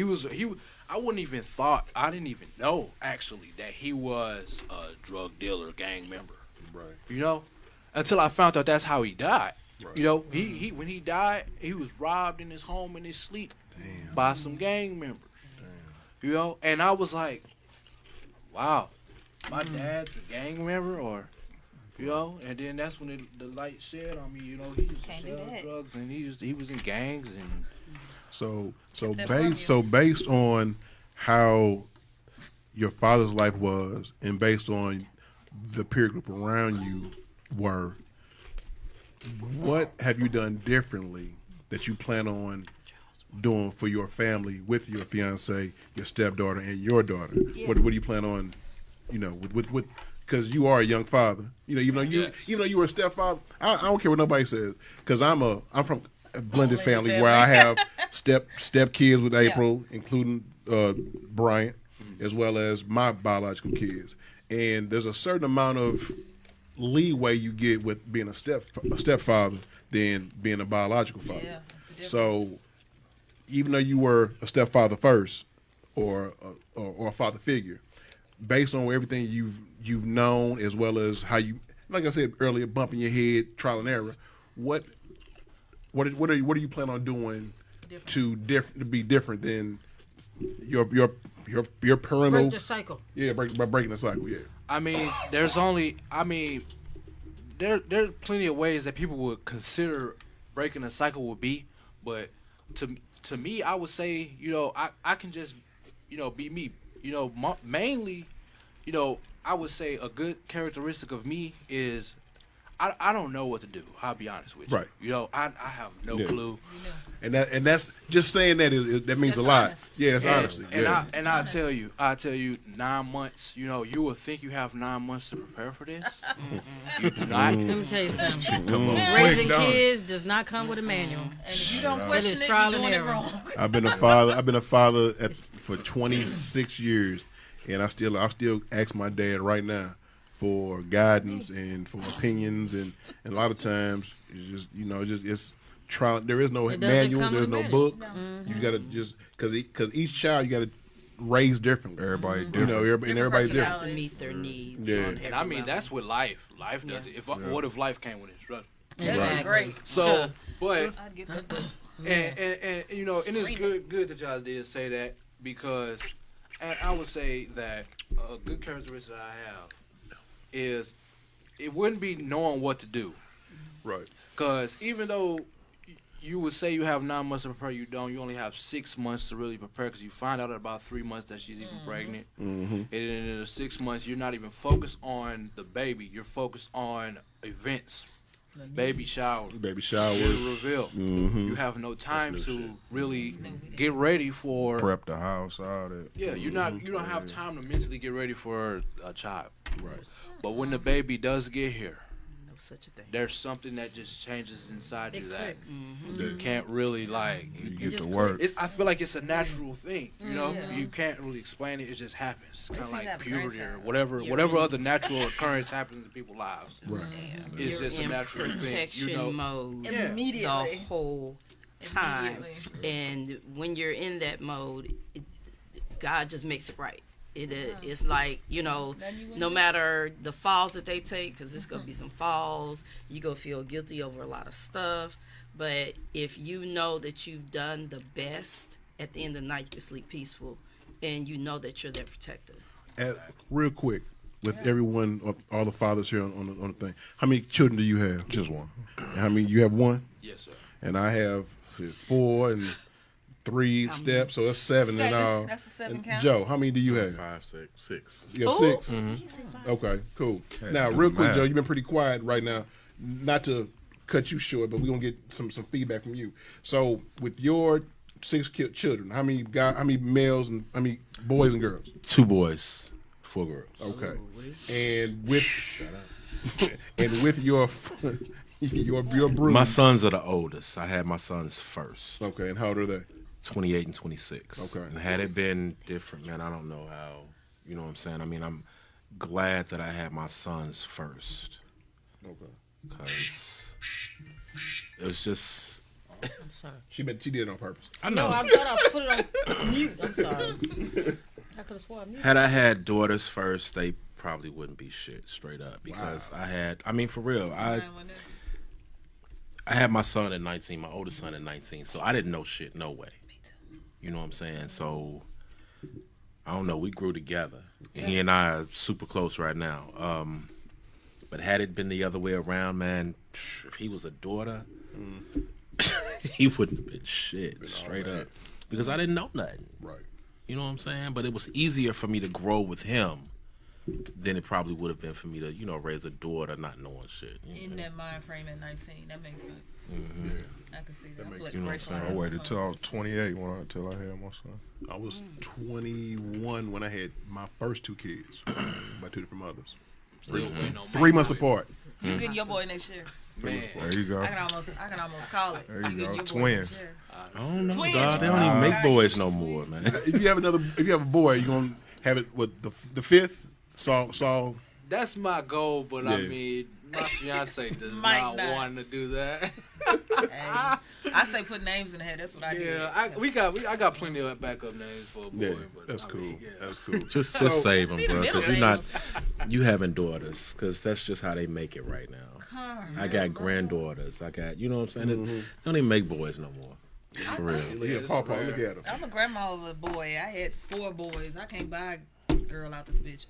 didn't even know actually that he was a drug dealer, gang member, Right. you know, until I found out that's how he died. Right. You know, he when he died, he was robbed in his home in his sleep by some gang members. You know, and I was like, wow, my dad's a gang member, or you know, and then that's when the light shed on me. You know, he used to Can't do sell that. drugs, and he was in gangs, and So that from you. based on how your father's life was, and based on the peer group around you were, what have you done differently that you plan on doing for your family with your fiance, your stepdaughter, and your daughter? What do you plan on, you know, with because you are a young father, you know, even though you were a stepfather. I don't care what nobody says, because I'm from a blended family where I have step kids with April, including Bryant, as well as my biological kids. And there's a certain amount of leeway you get with being a stepfather than being a biological father. Yeah, that's the difference. So even though you were a stepfather first, or a father figure, based on everything you've known, as well as how you, like I said earlier, bumping your head, trial and error, what are you planning on doing to be different than your parental? Break the cycle. Yeah, by breaking the cycle. Yeah. I mean, there's plenty of ways that people would consider breaking a cycle would be, but to me, I would say, I can just, be me. Mainly, I would say a good characteristic of me is I don't know what to do. I'll be honest with you. Right. I have no clue. And that's just saying that that means That's a lot. honest. Yeah, that's honesty. Yeah. I tell you, 9 months. You would think you have 9 months to prepare for this. You do not. Let me tell you something. Quick, Raising don't it? kids does not come with a manual. And if you don't It question is it, trial you're and doing it error. wrong. I've been a father for 26 years, and I still ask my dad right now for guidance and for opinions, and a lot of times it's just it's trial. There is no It doesn't manual. come There's with no a manual. book. You gotta just because each child you gotta raise differently. Everybody different. Everybody's different. Have to meet their needs. Yeah. on And every And I mean, level. that's with life. Life does it. What if life came with instructions? Exactly. Great. So, but I'd get that. and and it's good that y'all did say that, because, and I would say that a good characteristic I have is it wouldn't be knowing what to do, Right. because even though you would say you have 9 months to prepare, you don't. You only have 6 months to really prepare, because you find out at about 3 months that she's even pregnant. Mm-hmm. And in the 6 months, you're not even focused on the baby. You're focused on events, baby showers, Baby the showers. reveal. Mm-hmm. You have no time new to shit. really get ready for. Prep the house, all that. Yeah, you don't have time to mentally get ready for a child. Right. But when the baby does get here, No such a thing. there's something that just changes inside It you that clicks. you can't really You get just to work. I feel like it's a natural thing, Yeah. You can't really explain it. It just happens. It's kind of If you like have a puberty or grandchild, whatever other natural occurrence happens in people's lives. Right. It's You're just a in natural thing, protection mode Yeah. the Immediately. whole time, Immediately. and when you're in that mode, God just makes it right. It's like, Nothing you wouldn't no do. matter the falls that they take, because there's gonna be some falls. You gonna feel guilty over a lot of stuff, but if you know that you've done the best, at the end of the night you can sleep peaceful, and you know that you're their protector. Real quick, with everyone, all the fathers here on the thing, how many children do you have? Just one. How many? You have one, Yes, sir. and I have 4 and 3 steps, so that's 7 in all. That's the 7 And count. Joe, how many do you have? 5, 6, 6. You have 6. Okay, cool. Now, real quick, man. Joe, you've been pretty quiet right now. Not to cut you short, but we're gonna get some feedback from you. So, with your 6 children, how many males and how many boys and girls? 2 boys, 4 girls. Okay, and with your your brood. My sons are the oldest. I had my sons first, Okay, and how old are they? 28 and 26. Okay. And had it been different, man, I don't know how. You know what I'm saying? I mean, I'm glad that I had my sons first, Okay, because it was just. I'm sorry. she did it on purpose. I No, know. I thought I put it on mute. I'm sorry. I could have sworn I muted. Had I had daughters first, they probably wouldn't be shit, straight up, because I mean, for real, I had my son at 19, my oldest son at 19, so I didn't know shit, no way. You know what I'm saying? So, I don't know, we grew together. And he and I are super close right now. But had it been the other way around, man, if he was a daughter, he wouldn't have been shit, straight up. Because I didn't know nothing. Right. You know what I'm saying? But it was easier for me to grow with him than it probably would have been for me to, raise a daughter not knowing shit. In that mind frame at 19, that makes sense. I can see that. makes sense. You know what I'm saying? I waited till I was 28 until I had my son. I was 21 when I had my first 2 kids by 2 different mothers. Still waiting on 3 months mine. apart. You getting your boy next year. Man, There you go. I can almost call it. There you getting go. your boy Twins. next year. I don't know, Twins, dog. They bro. don't even make God, boys you no twins. more, man. If you have a boy, you're gonna have it with the fifth. Saul. That's my goal, but I Yeah. mean, my fiance does Might not not. want to do that. Hey, I say put names in the head. That's what I did. Yeah, I got plenty of backup names for a boy. Yeah, but that's I cool. mean, yeah. That's cool. Just So- save them, Be the bro, middle because you're not. names. You having daughters, because that's just how they make it right now. I got granddaughters. I got, you know what I'm saying. They don't even make boys no more. For real. Look at Paw. Look at him. I'm a grandma of a boy. I had 4 boys. I can't buy a girl out this bitch.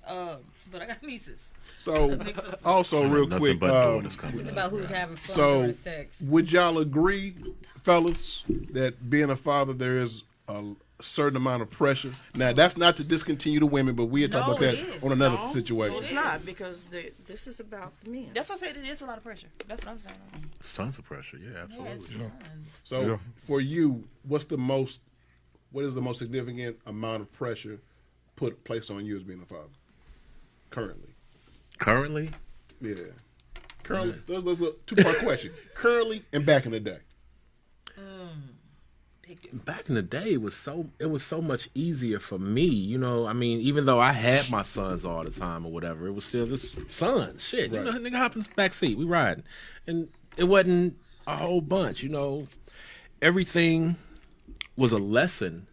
But I got nieces. So also real Nothing quick, but daughters coming It's up. about who's having fun so during sex. would y'all agree, fellas, that being a father there is a certain amount of pressure? Now that's not to discontinue the women, but we'll talk No, about that it is. on another No, situation. it's not because this is about the men. That's what I said. It is a lot of pressure. That's what I'm saying. It's tons of pressure. Yeah, absolutely. Yes, So Yeah. for you, what is the most significant amount of pressure placed on you as being a father currently? Currently, Yeah. Currently, that's a 2-part question. Currently and back in the day. back in the day, it was so much easier for me. You know, I mean, even though I had my sons all the time or whatever, it was still just sons. Shit, you know, Right. nigga hopping back seat, we riding, and it wasn't a whole bunch. You know, everything was a lesson,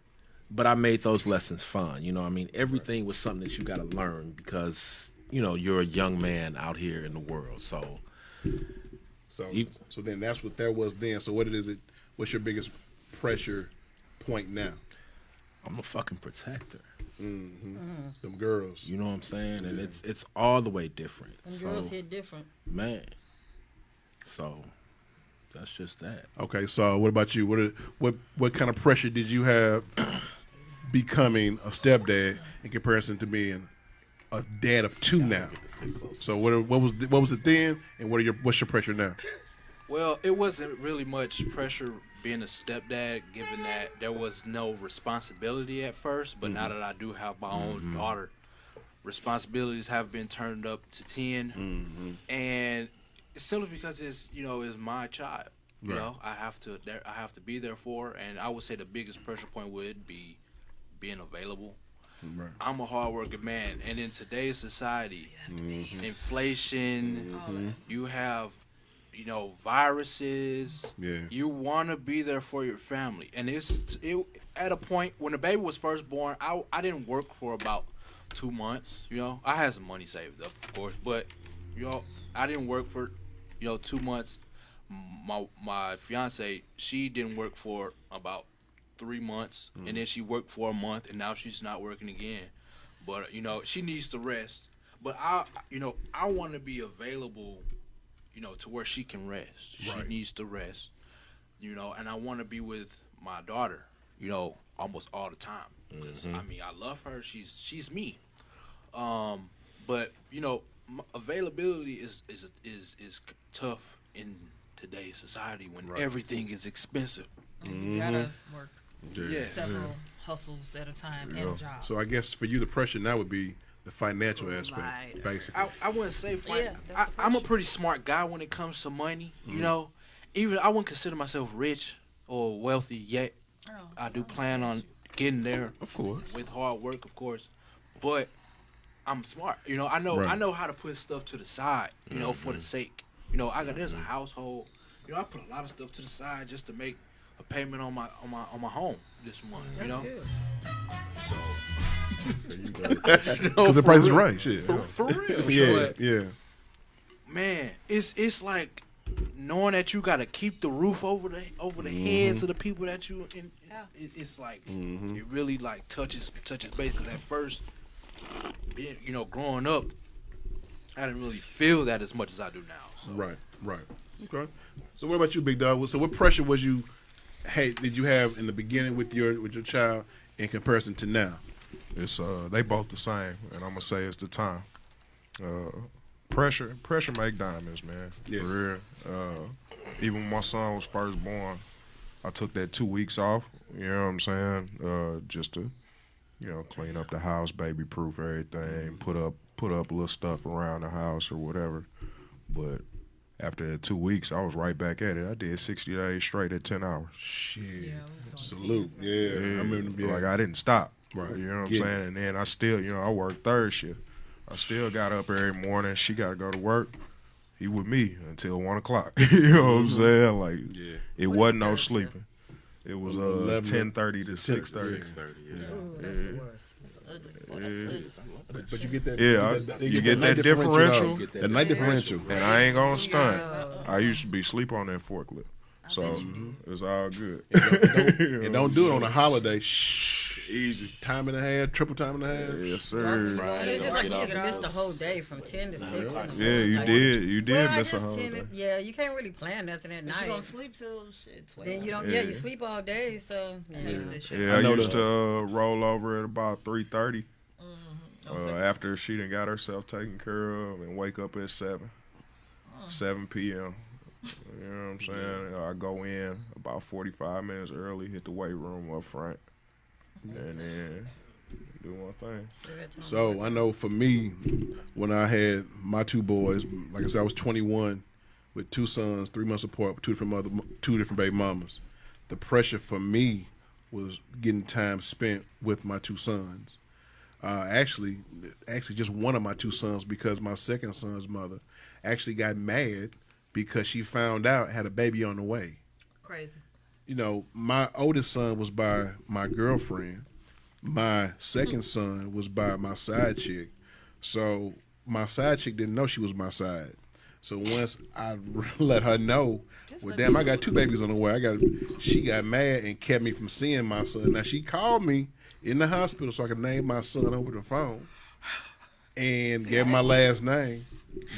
but I made those lessons fun. You know, I mean, everything was something that you got to learn because you know you're a young man out here in the world. So So You- so then that's what that was then. So what is it? What's your biggest pressure point now? I'm a fucking protector. Them girls. You know what I'm saying? And it's all the way different. Them So, girls hit different. man. So that's just that. Okay, so what about you? What kind of pressure did you have becoming a stepdad in comparison to being a dad of 2 now? So what was it then, and what's your pressure now? Well, it wasn't really much pressure being a stepdad, given that there was no responsibility at first. But now that I do have my own daughter, responsibilities have been turned up to 10, and it's simply because it's my child. You Right. know, I have to be there for her, and I would say the biggest pressure point would be being available. Right. I'm a hardworking man, and in today's society, inflation, you have, viruses. Yeah. You want to be there for your family, and at a point when the baby was first born, I didn't work for about 2 months. I had some money saved up, of course, but I didn't work for 2 months. My fiance, she didn't work for about 3 months, and then she worked for a month, and now she's not working again. But she needs to rest. But I want to be available, to where she can rest. She Right. needs to rest, and I want to be with my daughter, almost all the time. 'Cause, I mean, I love her. She's me. But availability is tough in today's society when everything is expensive. You gotta work Yeah. several hustles at a time and a job. So I guess for you the pressure now would be the financial aspect, Right. basically. I wouldn't say Yeah, that's the I'm a pressure. pretty smart guy when it comes to money. Even I wouldn't consider myself rich or wealthy yet. Oh, I do plan on getting there, Of course. with hard work, of course. But I'm smart. I know Right. I know how to put stuff to the side. For the sake. There's a household. I put a lot of stuff to the side just to make a payment on my home this month. That's good. So. Because the price is right. Shit. For real. Yeah. But, Yeah. man, it's like knowing that you gotta keep the roof over the heads of the people that you in. It's like it really like touches base. Because at first, growing up, I didn't really feel that as much as I do now. So. Right. Okay. So what about you, big dog? So what pressure did you have in the beginning with your child in comparison to now? It's they both the same, and I'm gonna say it's the time. Pressure make diamonds, man. Yeah. For real. Even when my son was first born, I took that 2 weeks off. You know what I'm saying? Just to, clean up the house, baby proof everything, put up little stuff around the house or whatever. But after the 2 weeks, I was right back at it. I did 60 days straight at 10 hours. Shit. Yeah, it was on Salute. Yeah. I remember. Yeah. Like I didn't stop. Right. You know what I'm Get it. saying? And then I still, I work third shift. I still got up every morning. She got to go to work. He with me until 1 o'clock. You know what I'm saying? Like, Yeah. it What wasn't is no third shift? sleeping. It was 11 10:30 to 6:30. 6:30. Yeah. Ooh, that's the worst. But you get that. Yeah, you get night that differential. though. The night differential. And I ain't gonna stunt. I used to be sleep on that forklift. So it's all good. And don't do it on a holiday. Shh. Easy. Time and a half, triple time and a half. Yes, sir. And it's just like you just missed the whole day from 10 to 6. In the Yeah, morning. you Like, did. You did well, I miss a just whole day. tended, yeah, you can't really plan nothing at You gonna night. sleep till shit 12. Then you don't, yeah, you sleep all day, so yeah. Yeah, I I know used the- to roll over at about 3:30 Mm-hmm. after she done got herself taken care of and wake up at 7 p.m. You know what I'm saying? I go in about 45 minutes early, hit the weight room up front, and then do my thing. So I know for me, when I had my two boys, like I said, I was 21 with two sons, 3 months apart, two different baby mamas. The pressure for me was getting time spent with my two sons. Actually, just one of my two sons, because my second son's mother actually got mad because she found out had a baby on the way. Crazy. You know, my oldest son was by my girlfriend. My second son was by my side chick. So my side chick didn't know she was my side. So once I let her know, well, damn, I got 2 babies on the way. She got mad and kept me from seeing my son. Now she called me in the hospital so I could name my son over the phone and gave him my last name.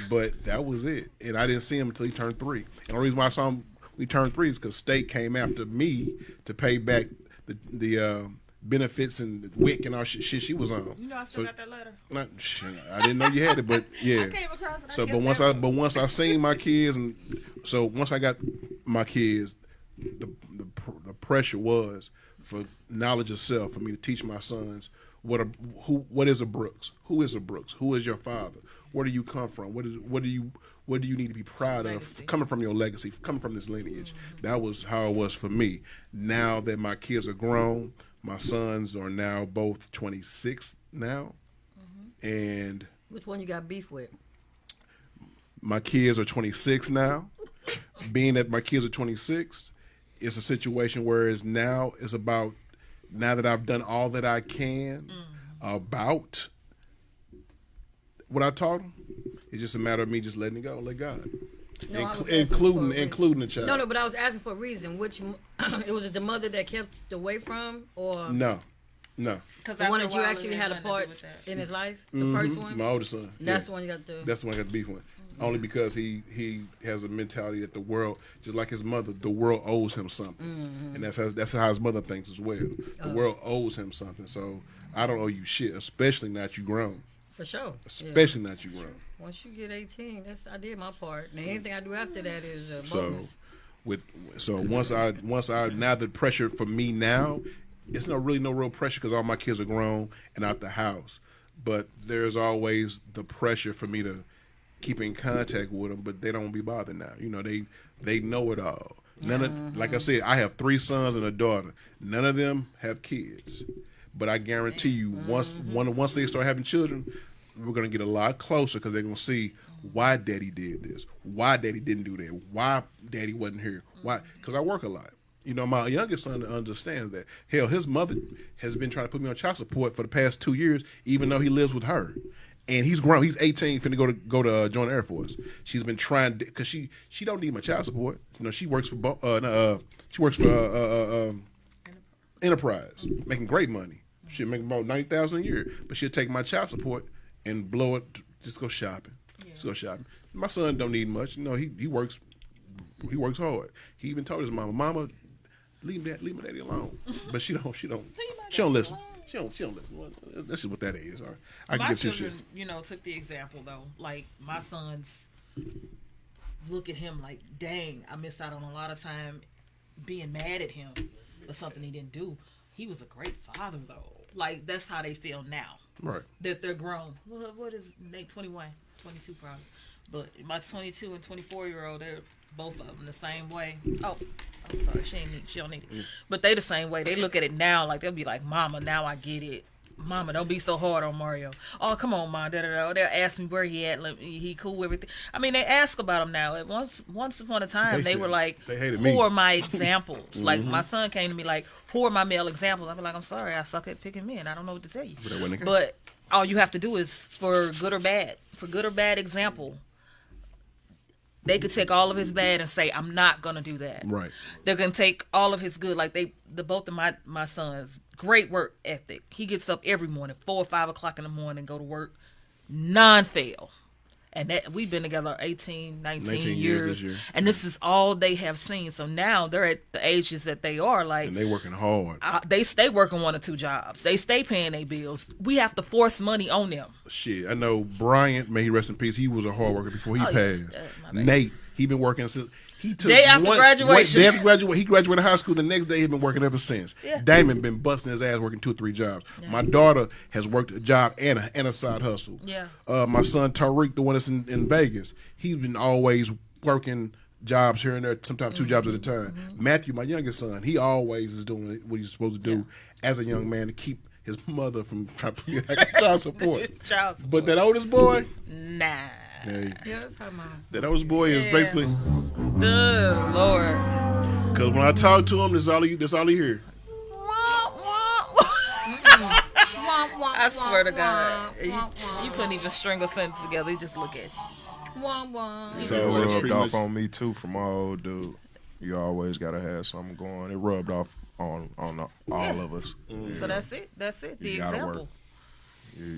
But that was it. And I didn't see him until he turned 3. And the reason why I saw him, we turned 3 is because State came after me to pay back the benefits and WIC and all shit she was on. You know I still got that letter. I didn't know you had it, but yeah. I came across it. So, but once I seen my kids, and so once I got my kids, the pressure was for knowledge of self, for me to teach my sons what is a Brooks, who is a Brooks, who is your father, where do you come from, what do you need to be proud of coming from your legacy, coming from this lineage. That was how it was for me. Now that my kids are grown, my sons are now both 26 now, and Which one you got beef with? my kids are 26 now. Being that my kids are 26, it's a situation where it's about now that I've done all that I can about what I taught them. It's just a matter of me just letting it go, let God, No, I was asking for a reason. including the child. No, but I was asking for a reason. Which it was the mother that kept away from, or No. Because the one that you actually had a part in his life, the first one. My oldest son. That's yeah. the one you got the. That's the one I got the beef with. Only because he has a mentality that the world, just like his mother, the world owes him something, and that's how his mother thinks as well. The world owes him something, so I don't owe you shit, especially not you grown. For sure. Especially not you grown. Once you get 18, I did my part. And anything I do after that is a So, bonus. once I now the pressure for me now, it's no real pressure because all my kids are grown and out the house, but there's always the pressure for me to keep in contact with them, but they don't be bothered now. You know, they know it all. None of, like I said, I have 3 sons and a daughter. None of them have kids, but I guarantee you, once they start having children, we're gonna get a lot closer because they're gonna see why Daddy did this, why Daddy didn't do that, why Daddy wasn't here, why? Because I work a lot. You know, my youngest son understands that. Hell, his mother has been trying to put me on child support for the past 2 years, even though he lives with her. And he's grown. He's 18, finna go to join the Air Force. She's been trying because she don't need my child support. You know, she works for Enterprise, making great money. She'll make about $90,000 a year, but she'll take my child support and blow it. Just go shopping. Just go shopping. My son don't need much. You know, he works hard. He even told his mama, leave my daddy alone. But she don't listen. She don't listen. Well, that's just what that is. All right. I can My give two children, shits. took the example though. Like my sons look at him like, dang, I missed out on a lot of time being mad at him for something he didn't do. He was a great father though. Like that's how they feel now. Right. that they're grown. What is Nate? 21, 22 probably. But my 22 and 24-year-old, they're both of them the same way. Oh, I'm sorry, she don't need it. But they the same way. They look at it now like they'll be like, "Mama, now I get it. Mama, don't be so hard on Mario. Oh, come on, Mom. Da, da, da. They'll ask me where he at. He cool, everything. I mean, they ask about him now. Once upon a time, they were like, they hated who me. are my examples? Like, my son came to me like, who are my male examples? I'd be like, I'm sorry, I suck at picking men. I don't know what to tell you. But all you have to do is, for good or bad example, they could take all of his bad and say, I'm not going to do that. Right. They're going to take all of his good. Like both of my sons, great work ethic. He gets up every morning, 4 or 5 o'clock in the morning, go to work, non-fail. And that we've been together 18, 19 years. This year. And this is all they have seen. So now they're at the ages that they are. Like, And they working hard. they stay working 1 or 2 jobs. They stay paying their bills. We have to force money on them. Shit, I know Bryant, may he rest in peace, he was a hard worker before he passed. my bad. Nate, he been working since he took Day after graduation. Day after graduation, he graduated high school. The next day, he been working ever since. Yeah. Damon been busting his ass working 2 or 3 jobs. Yeah. My daughter has worked a job and a side hustle. Yeah. My son Tariq, the one that's in Vegas, he's been always working jobs here and there, sometimes 2 jobs at a time. Matthew, my youngest son, he always is doing what he's supposed to do as a young man to keep his mother from trying to pay child support. Child support. But that oldest boy, Nah. hey, Yeah, that's how mine. that oldest boy is basically, Good Lord. because when I talk to him, that's all he hear. I swear to God, you couldn't even string a sentence together. He just look at you. So It rubbed pretty off much- on me too from my old dude. You always gotta have something going. It rubbed off on all of us. So that's it. That's it. The You gotta example. work.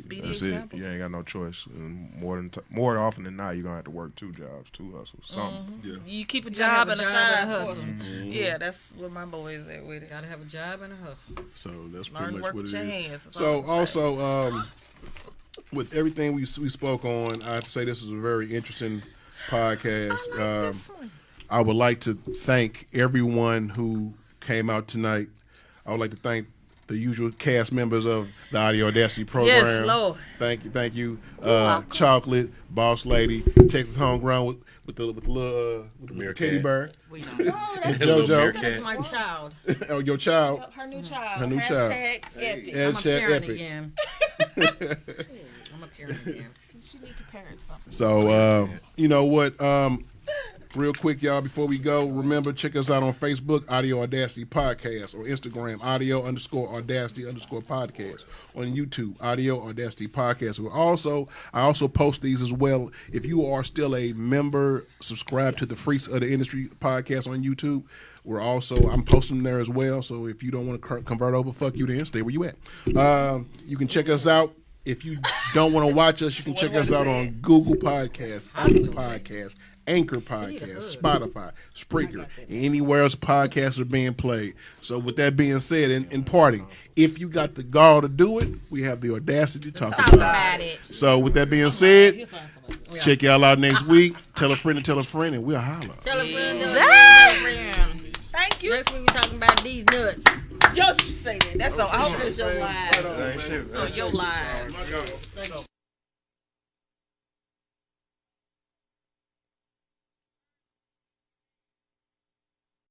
Be the That's example. it. You ain't got no choice. And more often than not, you're gonna have to work 2 jobs, 2 hustles, something. Yeah. You keep a gotta job have and a a job side and a hustle. hustle. Yeah, that's where my boy is at with it. Gotta have a job and a hustle. So that's Learn pretty to much work what with it your is. hands. That's So all I'm saying. also, with everything we spoke on, I have to say this is a very interesting podcast. This one. I would like to thank everyone who came out tonight. I would like to thank the usual cast members of the Audio Audacity program. Yes, Lord. Thank you. Chocolate, Boss Lady, Texas Homegrown with the little teddy meerkat. bear. We know. And Little JoJo. meerkat. That's my child. Oh, your child. Her new child. Her new child. Hashtag epic. I'm a Hashtag parent epic. again. I'm a parent again. She need to parent something. So, you know what? Real quick, y'all, before we go, remember, check us out on Facebook, Audio Audacity Podcast, or Instagram, Audio_Audacity_podcast, on YouTube, Audio Audacity Podcast. I also post these as well. If you are still a member, subscribe to the Freaks of the Industry podcast on YouTube. I'm posting them there as well. So if you don't want to convert over, fuck you then, stay where you at. You can check us out. If you don't want to watch us, you can check us out on Google Podcasts, Apple Podcasts, Anchor Podcasts, Spotify, Spreaker, anywhere else podcasts are being played. So with that being said, in parting, if you got the gall to do it, we have the audacity to talk about it. So with that being said, check y'all out next week. Tell a friend, and we'll holla. Tell a friend. Tell a friend. Thank you. Next week we talking about these nuts. Yo, you say that. That's so. I hope it's your live. Ain't shit. Your live.